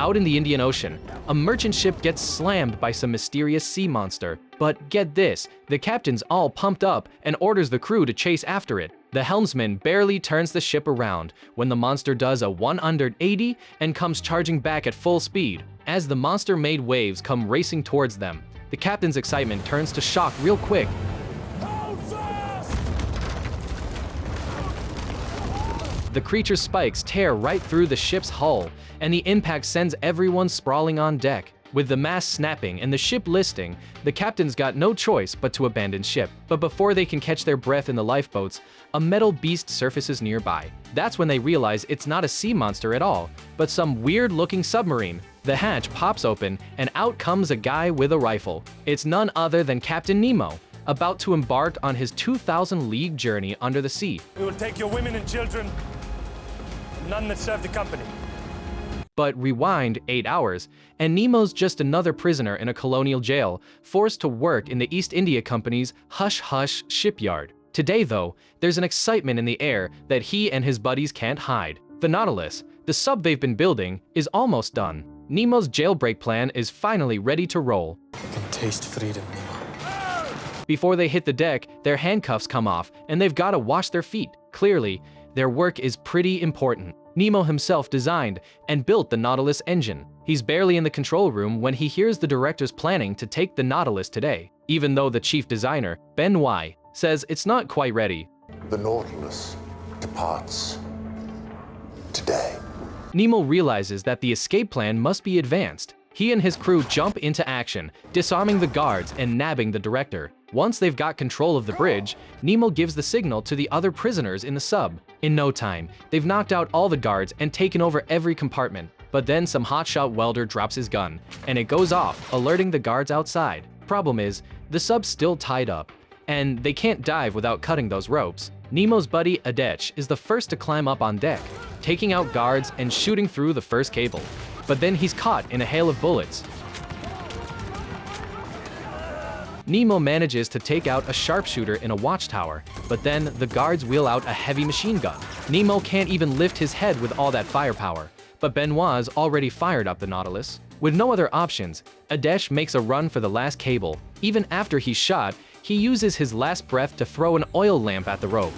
Out in the Indian Ocean, a merchant ship gets slammed by some mysterious sea monster. But get this, the captain's all pumped up and orders the crew to chase after it. The helmsman barely turns the ship around when the monster does a 180 and comes charging back at full speed. As the monster-made waves come racing towards them, the captain's excitement turns to shock real quick. The creature's spikes tear right through the ship's hull, and the impact sends everyone sprawling on deck. With the mast snapping and the ship listing, the captain's got no choice but to abandon ship. But before they can catch their breath in the lifeboats, a metal beast surfaces nearby. That's when they realize it's not a sea monster at all, but some weird-looking submarine. The hatch pops open, and out comes a guy with a rifle. It's none other than Captain Nemo, about to embark on his 2,000-league journey under the sea. We will take your women and children, none that serve the company. But rewind 8 hours, and Nemo's just another prisoner in a colonial jail, forced to work in the East India Company's hush-hush shipyard. Today, though, there's an excitement in the air that he and his buddies can't hide. The Nautilus, the sub they've been building, is almost done. Nemo's jailbreak plan is finally ready to roll. I can taste freedom, Nemo. Before they hit the deck, their handcuffs come off, and they've got to wash their feet. Clearly, their work is pretty important. Nemo himself designed and built the Nautilus engine. He's barely in the control room when he hears the directors planning to take the Nautilus today, even though the chief designer, Benoit, says it's not quite ready. The Nautilus departs today. Nemo realizes that the escape plan must be advanced. He and his crew jump into action, disarming the guards and nabbing the director. Once they've got control of the bridge, Nemo gives the signal to the other prisoners in the sub. In no time, they've knocked out all the guards and taken over every compartment. But then some hotshot welder drops his gun, and it goes off, alerting the guards outside. Problem is, the sub's still tied up, and they can't dive without cutting those ropes. Nemo's buddy Hijacks is the first to climb up on deck, taking out guards and shooting through the first cable. But then he's caught in a hail of bullets. Nemo manages to take out a sharpshooter in a watchtower, but then the guards wheel out a heavy machine gun. Nemo can't even lift his head with all that firepower, but Benoit's already fired up the Nautilus. With no other options, Hijacks makes a run for the last cable. Even after he's shot, he uses his last breath to throw an oil lamp at the rope.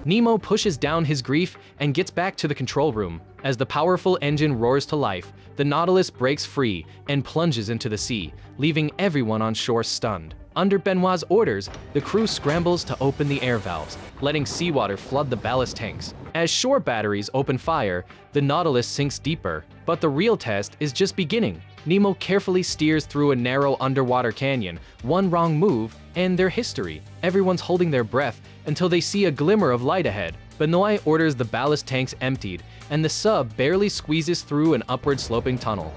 Nemo pushes down his grief and gets back to the control room. As the powerful engine roars to life, the Nautilus breaks free and plunges into the sea, leaving everyone on shore stunned. Under Benoit's orders, the crew scrambles to open the air valves, letting seawater flood the ballast tanks. As shore batteries open fire, the Nautilus sinks deeper. But the real test is just beginning. Nemo carefully steers through a narrow underwater canyon. One wrong move, and they're history. Everyone's holding their breath until they see a glimmer of light ahead. Benoit orders the ballast tanks emptied, and the sub barely squeezes through an upward-sloping tunnel.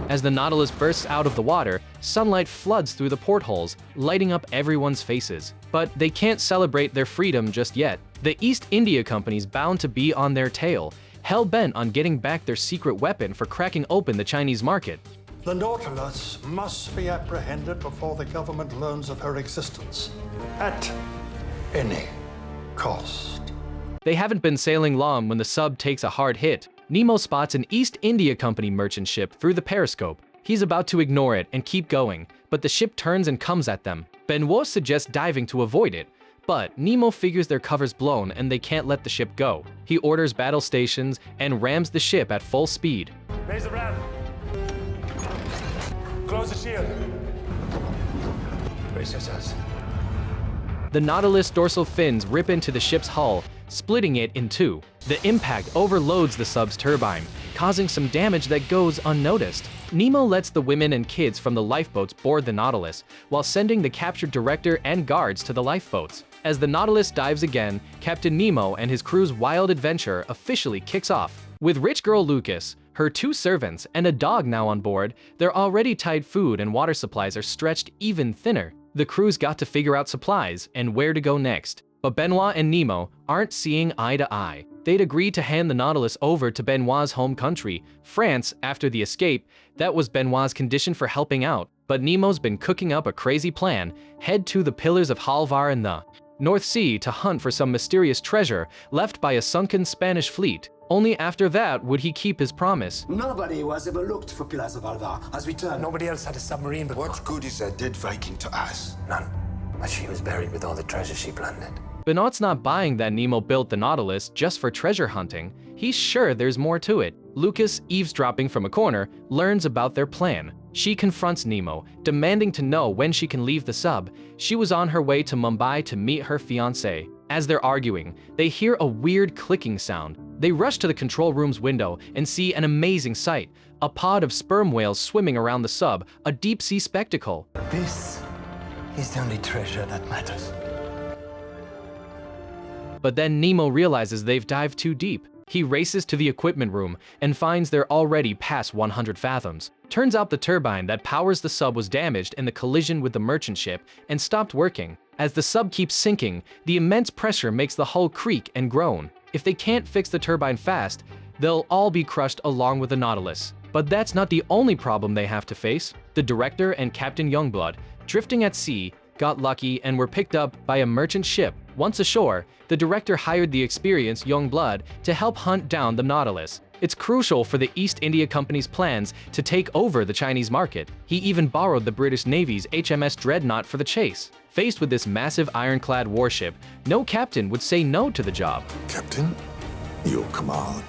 As the Nautilus bursts out of the water, sunlight floods through the portholes, lighting up everyone's faces. But they can't celebrate their freedom just yet. The East India Company's bound to be on their tail, hell-bent on getting back their secret weapon for cracking open the Chinese market. The Nautilus must be apprehended before the government learns of her existence, at any cost. They haven't been sailing long when the sub takes a hard hit. Nemo spots an East India Company merchant ship through the periscope. He's about to ignore it and keep going, but the ship turns and comes at them. Benoit suggests diving to avoid it, but Nemo figures their cover's blown and they can't let the ship go. He orders battle stations and rams the ship at full speed. Raise the ram. Close the shield. Brace yourselves. The Nautilus' dorsal fins rip into the ship's hull, splitting it in two. The impact overloads the sub's turbine, causing some damage that goes unnoticed. Nemo lets the women and kids from the lifeboats board the Nautilus, while sending the captured director and guards to the lifeboats. As the Nautilus dives again, Captain Nemo and his crew's wild adventure officially kicks off. With rich girl Lucas, her 2 servants, and a dog now on board, their already tight food and water supplies are stretched even thinner. The crew's got to figure out supplies and where to go next. But Benoit and Nemo aren't seeing eye to eye. They'd agreed to hand the Nautilus over to Benoit's home country, France, after the escape. That was Benoit's condition for helping out. But Nemo's been cooking up a crazy plan. Head to the Pillars of Halvar in the North Sea to hunt for some mysterious treasure left by a sunken Spanish fleet. Only after that would he keep his promise. Nobody was ever looked for Pillars of Alvar as we turn. Nobody else had a submarine, but What good is a dead Viking to us? None. But she was buried with all the treasure she plundered. Benoit's not buying that Nemo built the Nautilus just for treasure hunting. He's sure there's more to it. Lucas, eavesdropping from a corner, learns about their plan. She confronts Nemo, demanding to know when she can leave the sub. She was on her way to Mumbai to meet her fiancé. As they're arguing, they hear a weird clicking sound. They rush to the control room's window and see an amazing sight. A pod of sperm whales swimming around the sub, a deep-sea spectacle. This is the only treasure that matters. But then Nemo realizes they've dived too deep. He races to the equipment room and finds they're already past 100 fathoms. Turns out the turbine that powers the sub was damaged in the collision with the merchant ship and stopped working. As the sub keeps sinking, the immense pressure makes the hull creak and groan. If they can't fix the turbine fast, they'll all be crushed along with the Nautilus. But that's not the only problem they have to face. The director and Captain Youngblood, drifting at sea, got lucky and were picked up by a merchant ship. Once ashore, the director hired the experienced Youngblood to help hunt down the Nautilus. It's crucial for the East India Company's plans to take over the Chinese market. He even borrowed the British Navy's HMS Dreadnought for the chase. Faced with this massive ironclad warship, no captain would say no to the job. Captain, your command.